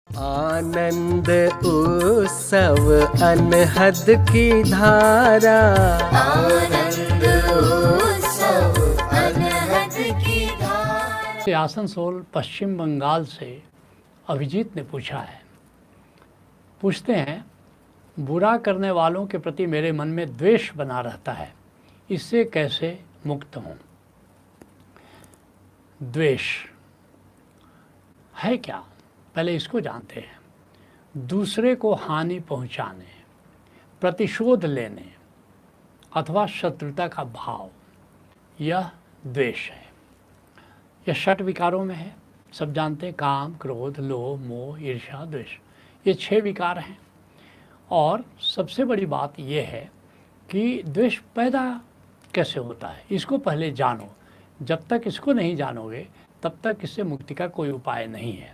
आनंद उत्सव अनहद की धारा, आनंद उत्सव अनहद की धारा। आसनसोल पश्चिम बंगाल से अभिजीत ने पूछा है। पूछते हैं, बुरा करने वालों के प्रति मेरे मन में द्वेष बना रहता है, इससे कैसे मुक्त हूँ। द्वेष है क्या, पहले इसको जानते हैं। दूसरे को हानि पहुँचाने, प्रतिशोध लेने अथवा शत्रुता का भाव, यह द्वेष है। यह षट विकारों में है, सब जानते हैं। काम, क्रोध, लोभ, मोह, ईर्ष्या, द्वेष, ये 6 विकार हैं। और सबसे बड़ी बात यह है कि द्वेष पैदा कैसे होता है, इसको पहले जानो। जब तक इसको नहीं जानोगे तब तक इससे मुक्ति का कोई उपाय नहीं है।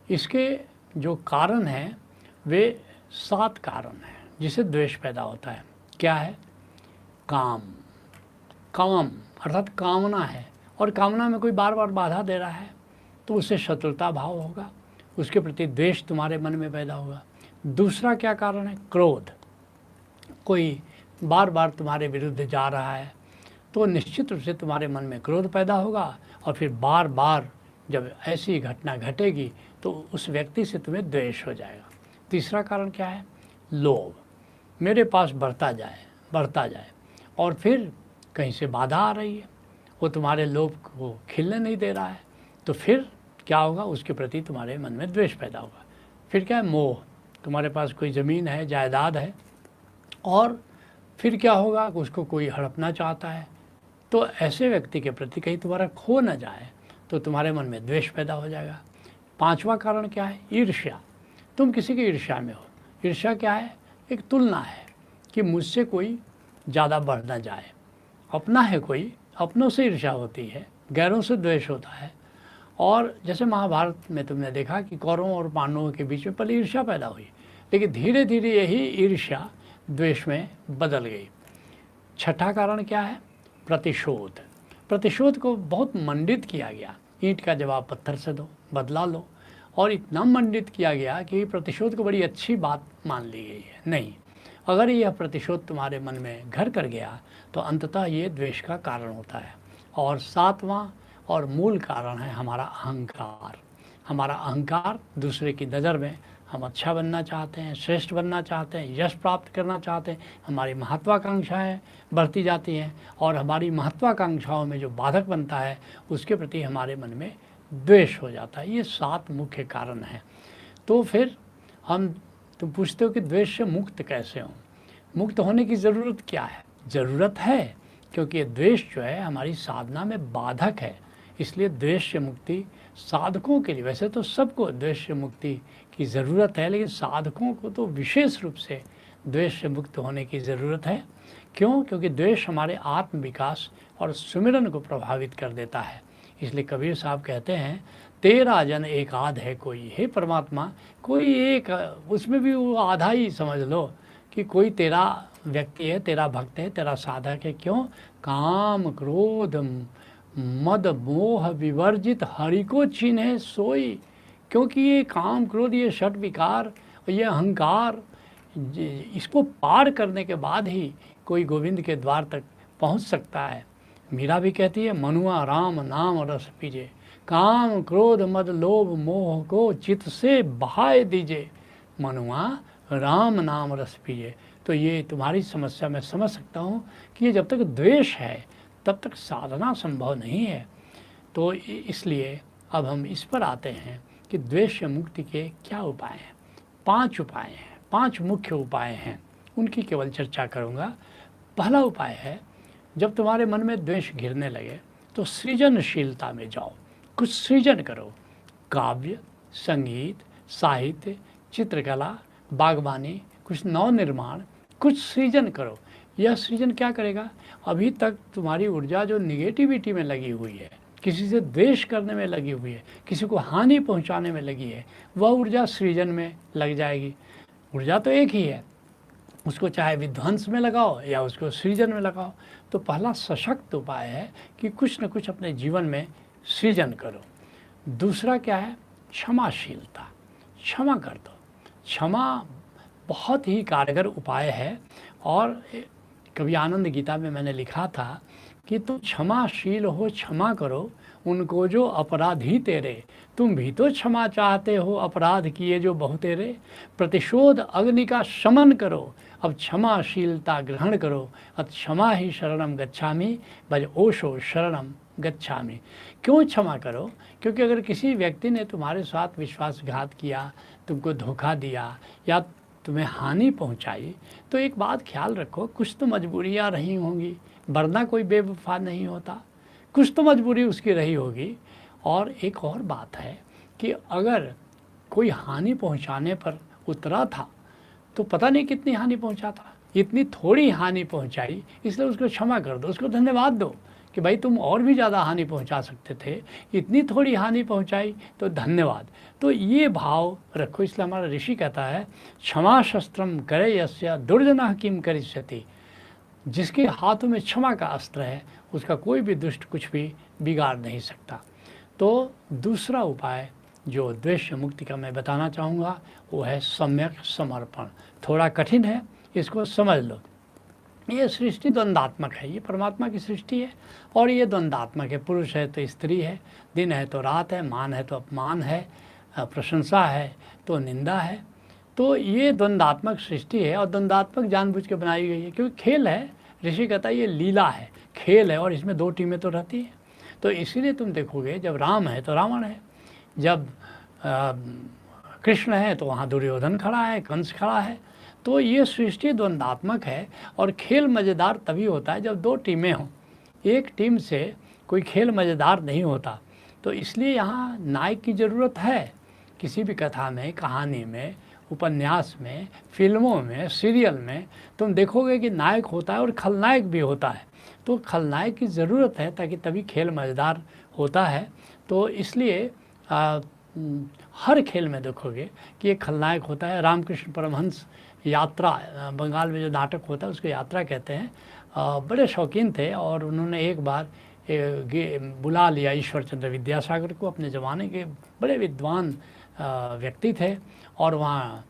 इसके जो कारण हैं वे 7 कारण हैं जिससे द्वेष पैदा होता है। क्या है? काम। काम अर्थात कामना है, और कामना में कोई बार बार बाधा दे रहा है तो उससे शत्रुता भाव होगा, उसके प्रति द्वेष तुम्हारे मन में पैदा होगा। दूसरा क्या कारण है? क्रोध। कोई बार बार तुम्हारे विरुद्ध जा रहा है तो निश्चित रूप से तुम्हारे मन में क्रोध पैदा होगा, और फिर बार बार जब ऐसी घटना घटेगी तो उस व्यक्ति से तुम्हें द्वेष हो जाएगा। तीसरा कारण क्या है? लोभ। मेरे पास बढ़ता जाए, और फिर कहीं से बाधा आ रही है, वो तुम्हारे लोभ को खिलने नहीं दे रहा है, तो फिर क्या होगा? उसके प्रति तुम्हारे मन में द्वेष पैदा होगा। फिर क्या है? मोह। तुम्हारे पास कोई ज़मीन है, जायदाद है, और फिर क्या होगा? उसको कोई हड़पना चाहता है, तो ऐसे व्यक्ति के प्रति कहीं तुम्हारा खो न जाए तो तुम्हारे मन में द्वेष पैदा हो जाएगा। 5वां कारण क्या है? ईर्ष्या। तुम किसी की ईर्ष्या में हो। ईर्ष्या क्या है? एक तुलना है कि मुझसे कोई ज़्यादा बढ़ ना जाए। अपना है कोई, अपनों से ईर्ष्या होती है, गैरों से द्वेष होता है। और जैसे महाभारत में तुमने देखा कि कौरवों और पांडवों के बीच में पहले ईर्ष्या पैदा हुई, लेकिन धीरे धीरे यही ईर्ष्या द्वेष में बदल गई। 6ठा कारण क्या है? प्रतिशोध। प्रतिशोध को बहुत मंडित किया गया। ईंट का जवाब पत्थर से दो, बदला लो, और इतना मंडित किया गया कि प्रतिशोध को बड़ी अच्छी बात मान ली गई है। नहीं, अगर यह प्रतिशोध तुम्हारे मन में घर कर गया तो अंततः ये द्वेष का कारण होता है। और 7वां और मूल कारण है हमारा अहंकार। हमारा अहंकार, दूसरे की नज़र में हम अच्छा बनना चाहते हैं, श्रेष्ठ बनना चाहते हैं, यश प्राप्त करना चाहते हैं, हमारी महत्वाकांक्षाएं बढ़ती जाती हैं, और हमारी महत्वाकांक्षाओं में जो बाधक बनता है उसके प्रति हमारे मन में द्वेष हो जाता है। ये 7 मुख्य कारण हैं। तो फिर तुम पूछते हो कि द्वेष से मुक्त कैसे हों? मुक्त होने की ज़रूरत क्या है? ज़रूरत है, क्योंकि द्वेष जो है हमारी साधना में बाधक है। इसलिए द्वेष से मुक्ति साधकों के लिए, वैसे तो सबको द्वेष से मुक्ति की ज़रूरत है, लेकिन साधकों को तो विशेष रूप से द्वेष से मुक्त होने की ज़रूरत है। क्यों? क्योंकि द्वेष हमारे आत्म विकास और सुमिरन को प्रभावित कर देता है। इसलिए कबीर साहब कहते हैं, तेरा जन एक आध है कोई। हे परमात्मा, कोई एक, उसमें भी वो आधा ही समझ लो कि कोई तेरा व्यक्ति है, तेरा भक्त है, तेरा साधक है। क्यों? काम, क्रोध, मद, मोह विवर्जित हरि को चिन्हे सोई। क्योंकि ये काम, क्रोध, ये षट विकार, ये अहंकार, इसको पार करने के बाद ही कोई गोविंद के द्वार तक पहुंच सकता है। मीरा भी कहती है, मनुआ राम नाम रस पीजे, काम, क्रोध, मद, लोभ, मोह को चित्त से बहाए दीजिए, मनुआ राम नाम रस पीजे। तो ये तुम्हारी समस्या मैं समझ सकता हूँ कि ये जब तक द्वेष है तब तक साधना संभव नहीं है। तो इसलिए अब हम इस पर आते हैं कि द्वेष से मुक्ति के क्या उपाय हैं। 5 उपाय हैं, 5 मुख्य उपाय हैं, उनकी केवल चर्चा करूँगा। पहला उपाय है, जब तुम्हारे मन में द्वेष घिरने लगे तो सृजनशीलता में जाओ, कुछ सृजन करो। काव्य, संगीत, साहित्य, चित्रकला, बागवानी, कुछ नव निर्माण, कुछ सृजन करो। यह सृजन क्या करेगा? अभी तक तुम्हारी ऊर्जा जो निगेटिविटी में लगी हुई है, किसी से द्वेष करने में लगी हुई है, किसी को हानि पहुंचाने में लगी है, वह ऊर्जा सृजन में लग जाएगी। ऊर्जा तो एक ही है, उसको चाहे विध्वंस में लगाओ या उसको सृजन में लगाओ। तो पहला सशक्त उपाय है कि कुछ न कुछ अपने जीवन में सृजन करो। दूसरा क्या है? क्षमाशीलता। क्षमा कर दो। क्षमा बहुत ही कारगर उपाय है। और कभी आनंद गीता में मैंने लिखा था कि तुम क्षमाशील हो, क्षमा करो उनको जो अपराधी तेरे, तुम भी तो क्षमा चाहते हो अपराध किए जो बहु तेरे। प्रतिशोध अग्नि का शमन करो, अब क्षमाशीलता ग्रहण करो। अत क्षमा ही शरणम गच्छामि, भज ओशो शरणम गच्छामि। क्यों क्षमा करो? क्योंकि अगर किसी व्यक्ति ने तुम्हारे साथ विश्वासघात किया, तुमको धोखा दिया या तुम्हें हानि पहुंचाई, तो एक बात ख्याल रखो, कुछ तो मजबूरियां रही होंगी, वरना कोई बेवफा नहीं होता, कुछ तो मजबूरी उसकी रही होगी। और एक और बात है कि अगर कोई हानि पहुंचाने पर उतरा था तो पता नहीं कितनी हानि पहुंचाता, इतनी थोड़ी हानि पहुंचाई, इसलिए उसको क्षमा कर दो, उसको धन्यवाद दो कि भाई तुम और भी ज़्यादा हानि पहुंचा सकते थे, इतनी थोड़ी हानि पहुंचाई तो धन्यवाद। तो ये भाव रखो। इसलिए हमारा ऋषि कहता है क्षमा शस्त्रम करे यस्य दुर्जनः किम करिष्यति। जिसके हाथों में क्षमा का अस्त्र है उसका कोई भी दुष्ट कुछ भी बिगाड़ नहीं सकता। तो दूसरा उपाय जो द्वेष मुक्ति का मैं बताना चाहूँगा वो है सम्यक समर्पण। थोड़ा कठिन है, इसको समझ लो। ये सृष्टि द्वंदात्मक है, ये परमात्मा की सृष्टि है और ये द्वंदात्मक है। पुरुष है तो स्त्री है, दिन है तो रात है, मान है तो अपमान है, प्रशंसा है तो निंदा है। तो ये द्वंदात्मक सृष्टि है और द्वंदात्मक जानबूझ के बनाई गई है, क्योंकि खेल है। ऋषि कहता है ये लीला है, खेल है और इसमें दो टीमें तो रहती हैं। तो इसीलिए तुम देखोगे जब राम है तो रावण है, जब कृष्ण है तो वहाँ दुर्योधन खड़ा है, कंस खड़ा है। तो ये सृष्टि द्वंदात्मक है और खेल मज़ेदार तभी होता है जब दो टीमें हों। एक टीम से कोई खेल मज़ेदार नहीं होता। तो इसलिए यहाँ नायक की ज़रूरत है। किसी भी कथा में, कहानी में, उपन्यास में, फिल्मों में, सीरियल में तुम देखोगे कि नायक होता है और खलनायक भी होता है। तो खलनायक की ज़रूरत है ताकि तभी खेल मज़ेदार होता है। तो इसलिए हर खेल में देखोगे कि एक खलनायक होता है। रामकृष्ण परमहंस यात्रा, बंगाल में जो नाटक होता है उसको यात्रा कहते हैं, बड़े शौकीन थे और उन्होंने एक बार बुला लिया ईश्वर चंद्र विद्यासागर को। अपने ज़माने के बड़े विद्वान व्यक्ति थे और वहाँ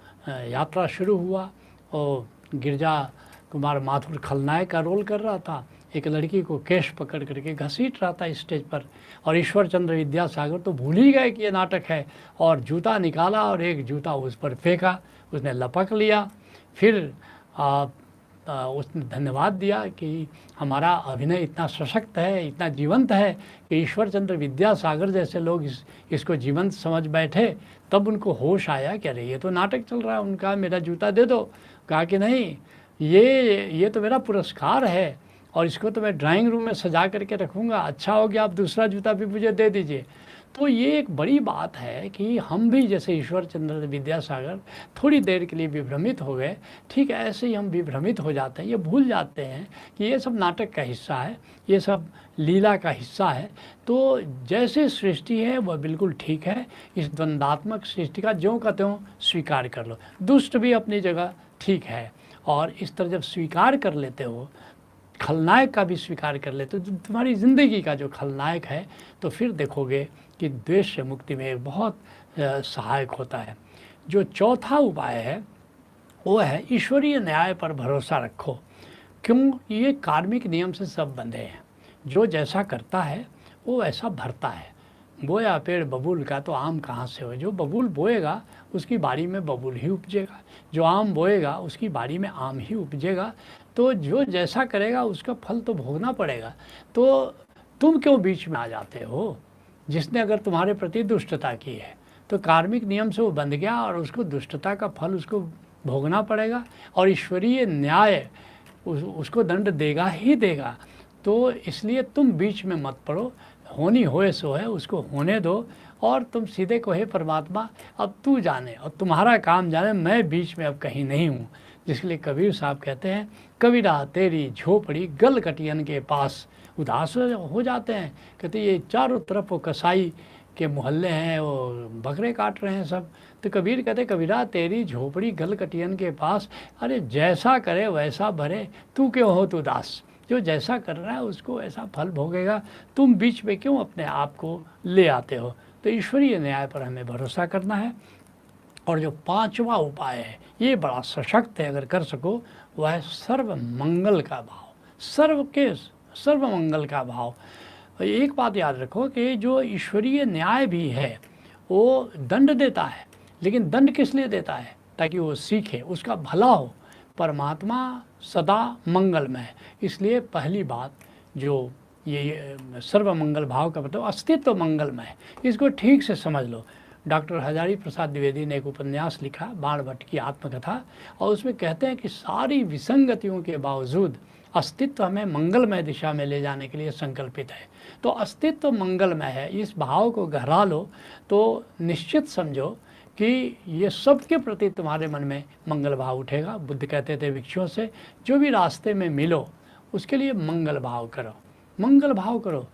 यात्रा शुरू हुआ और गिरजा कुमार माथुर खलनायक का रोल कर रहा था। एक लड़की को केश पकड़ करके घसीट रहा था स्टेज पर और ईश्वर चंद्र विद्यासागर तो भूल ही गए कि ये नाटक है और जूता निकाला और एक जूता उस पर फेंका, उसने लपक लिया। फिर उसने धन्यवाद दिया कि हमारा अभिनय इतना सशक्त है, इतना जीवंत है कि ईश्वर चंद्र विद्यासागर जैसे लोग इसको जीवंत समझ बैठे। तब उनको होश आया कि अरे ये तो नाटक चल रहा है। उनका मेरा जूता दे दो। कहा कि नहीं, ये तो मेरा पुरस्कार है और इसको तो मैं ड्राइंग रूम में सजा करके रखूँगा। अच्छा हो गया आप दूसरा जूता भी मुझे दे दीजिए। तो ये एक बड़ी बात है कि हम भी जैसे ईश्वर चंद्र विद्यासागर थोड़ी देर के लिए विभ्रमित हो गए, ठीक ऐसे ही हम विभ्रमित हो जाते हैं। ये भूल जाते हैं कि ये सब नाटक का हिस्सा है, ये सब लीला का हिस्सा है। तो जैसे सृष्टि है वह बिल्कुल ठीक है। इस द्वंदात्मक सृष्टि का ज्यों का त्यों स्वीकार कर लो। दुष्ट भी अपनी जगह ठीक है और इस तरह जब स्वीकार कर लेते हो, खलनायक का भी स्वीकार कर लेते हो, तो तुम्हारी ज़िंदगी का जो खलनायक है, तो फिर देखोगे कि द्वेष से मुक्ति में एक बहुत सहायक होता है। जो चौथा उपाय है वो है ईश्वरीय न्याय पर भरोसा रखो। क्यों? ये कार्मिक नियम से सब बंधे हैं। जो जैसा करता है वो वैसा भरता है। बोया पेड़ बबूल का तो आम कहाँ से हो? जो बबूल बोएगा उसकी बाड़ी में बबूल ही उपजेगा, जो आम बोएगा उसकी बाड़ी में आम ही उपजेगा। तो जो जैसा करेगा उसका फल तो भोगना पड़ेगा। तो तुम क्यों बीच में आ जाते हो? जिसने अगर तुम्हारे प्रति दुष्टता की है तो कार्मिक नियम से वो बंध गया और उसको दुष्टता का फल उसको भोगना पड़ेगा और ईश्वरीय न्याय उसको दंड देगा ही देगा। तो इसलिए तुम बीच में मत पड़ो। होनी होए सो है, उसको होने दो और तुम सीधे को हे परमात्मा अब तू जाने और तुम्हारा काम जाने, मैं बीच में अब कहीं नहीं हूँ। जिसके लिए कबीर साहब कहते हैं, कबीरा तेरी झोपड़ी गल कटियन के पास। उदास हो जाते हैं, कहते ये चारों तरफ वो कसाई के मोहल्ले हैं, वो बकरे काट रहे हैं सब। तो कबीर कहते कबीरा तेरी झोपड़ी गल कटियन के पास। अरे जैसा करे वैसा भरे, तू क्यों हो तू दास? जो जैसा कर रहा है उसको ऐसा फल भोगेगा। तुम बीच में क्यों अपने आप को ले आते हो? तो ईश्वरीय न्याय पर हमें भरोसा करना है और जो पांचवा उपाय है ये बड़ा सशक्त है, अगर कर सको, वह है सर्व मंगल का भाव, सर्व मंगल का भाव। एक बात याद रखो कि जो ईश्वरीय न्याय भी है वो दंड देता है, लेकिन दंड किस लिए देता है? ताकि वो सीखे, उसका भला हो। परमात्मा सदा मंगलमय है, इसलिए पहली बात जो ये सर्व मंगल भाव का मतलब अस्तित्व मंगलमय है, इसको ठीक से समझ लो। डॉक्टर हजारी प्रसाद द्विवेदी ने एक उपन्यास लिखा, बाणभट्ट की आत्मकथा, और उसमें कहते हैं कि सारी विसंगतियों के बावजूद अस्तित्व हमें मंगलमय दिशा में ले जाने के लिए संकल्पित है। तो अस्तित्व मंगलमय है, इस भाव को गहरा लो तो निश्चित समझो कि ये सबके प्रति तुम्हारे मन में मंगल भाव उठेगा। बुद्ध कहते थे भिक्षुओं से, जो भी रास्ते में मिलो उसके लिए मंगल भाव करो, मंगल भाव करो।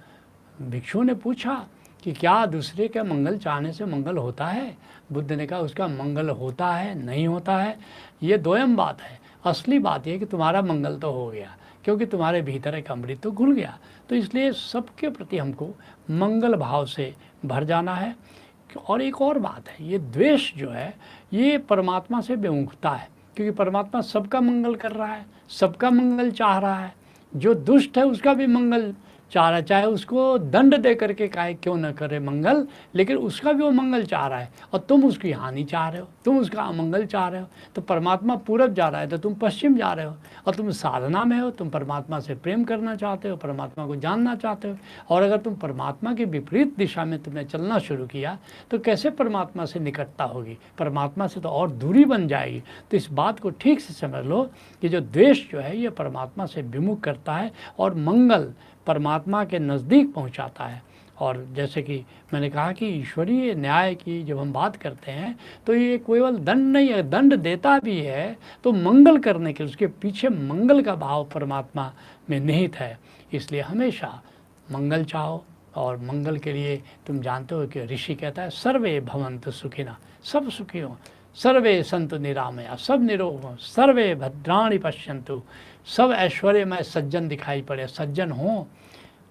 भिक्षुओं ने पूछा कि क्या दूसरे के मंगल चाहने से मंगल होता है? बुद्ध ने कहा उसका मंगल होता है, नहीं होता है, ये दोयम बात है। असली बात यह कि तुम्हारा मंगल तो हो गया, क्योंकि तुम्हारे भीतर एक अमृत तो घुल गया। तो इसलिए सबके प्रति हमको मंगल भाव से भर जाना है। और एक और बात है, ये द्वेष जो है ये परमात्मा से बेमुखता है, क्योंकि परमात्मा सबका मंगल कर रहा है, सबका मंगल चाह रहा है। जो दुष्ट है उसका भी मंगल चाह रहा है, चाहे उसको दंड दे करके काहे क्यों न करे मंगल, लेकिन उसका भी वो मंगल चाह रहा है, और तुम उसकी हानि चाह रहे हो, तुम उसका अमंगल चाह रहे हो। तो परमात्मा पूरब जा रहा है तो तुम पश्चिम जा रहे हो, और तुम साधना में हो, तुम परमात्मा से प्रेम करना चाहते हो, परमात्मा को जानना चाहते हो। और अगर तुम परमात्मा की विपरीत दिशा में तुमने चलना शुरू किया तो कैसे परमात्मा से निकटता होगी? परमात्मा से तो और दूरी बन जाएगी। तो इस बात को ठीक से समझ लो कि जो द्वेष जो है ये परमात्मा से विमुख करता है और मंगल परमात्मा के नज़दीक पहुंचाता है। और जैसे कि मैंने कहा कि ईश्वरीय न्याय की जब हम बात करते हैं तो ये केवल दंड नहीं है, दंड देता भी है तो मंगल करने के, उसके पीछे मंगल का भाव परमात्मा में निहित है। इसलिए हमेशा मंगल चाहो, और मंगल के लिए तुम जानते हो कि ऋषि कहता है सर्वे भवन्तु सुखिनः, सब सुखी हों, सर्वे सन्तु निरामया, सब निरोग हों, सर्वे भद्राणि पश्यन्तु, सब ऐश्वर्यमय सज्जन दिखाई पड़े, सज्जन हों,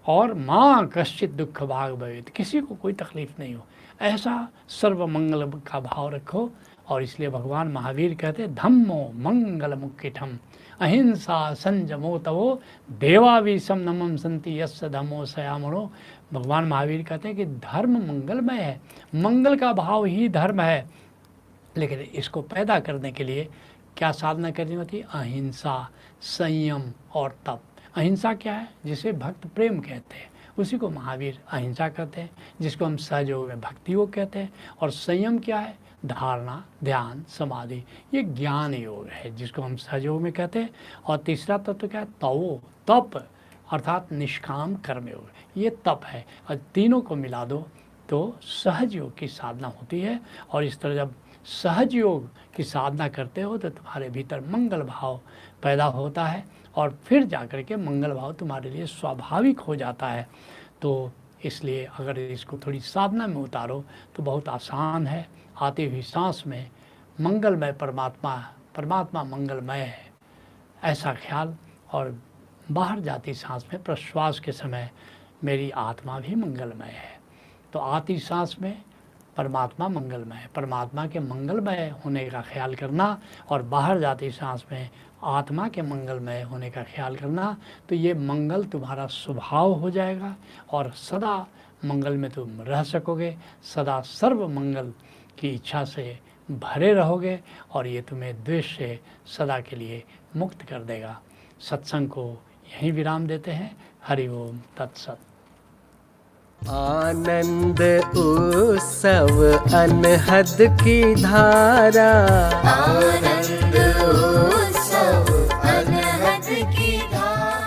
और माँ कश्चित दुख भाग भवेत्, किसी को कोई तकलीफ नहीं हो, ऐसा सर्व मंगल का भाव रखो। और इसलिए भगवान महावीर कहते धम्मो मंगल मुख्यठम अहिंसा संयमो तवो देवावीसम नमम संति यस्य धम्मो सयामणो। भगवान महावीर कहते हैं कि धर्म मंगलमय है, मंगल का भाव ही धर्म है, लेकिन इसको पैदा करने के लिए क्या साधना करनी होती है? अहिंसा, संयम और तप। अहिंसा क्या है? जिसे भक्त प्रेम कहते हैं, उसी को महावीर अहिंसा कहते हैं, जिसको हम सहयोग में भक्ति योग कहते हैं। और संयम क्या है? धारणा, ध्यान, समाधि, ये ज्ञान योग है, जिसको हम सहयोग में कहते हैं। और तीसरा तत्व क्या है? तवो, तप, अर्थात निष्काम कर्म योग, ये तप है। और तीनों को मिला दो तो सहज योग की साधना होती है। और इस तरह जब सहज योग की साधना करते हो तो तुम्हारे भीतर मंगल भाव पैदा होता है, और फिर जाकर के मंगल भाव तुम्हारे लिए स्वाभाविक हो जाता है। तो इसलिए अगर इसको थोड़ी साधना में उतारो तो बहुत आसान है। आती हुई सांस में मंगलमय परमात्मा मंगलमय है, ऐसा ख्याल। और बाहर जाती सांस में प्रश्वास के समय मेरी आत्मा भी मंगलमय है। तो आती सांस में परमात्मा मंगलमय है, परमात्मा के मंगलमय होने का ख्याल करना, और बाहर जाती सांस में आत्मा के मंगलमय होने का ख्याल करना। तो ये मंगल तुम्हारा स्वभाव हो जाएगा, और सदा मंगल में तुम रह सकोगे, सदा सर्व मंगल की इच्छा से भरे रहोगे, और ये तुम्हें द्वेष से सदा के लिए मुक्त कर देगा। सत्संग को यहीं विराम देते हैं। हरि ओम तत्सत। आनंद उत्सव अनहद की धारा,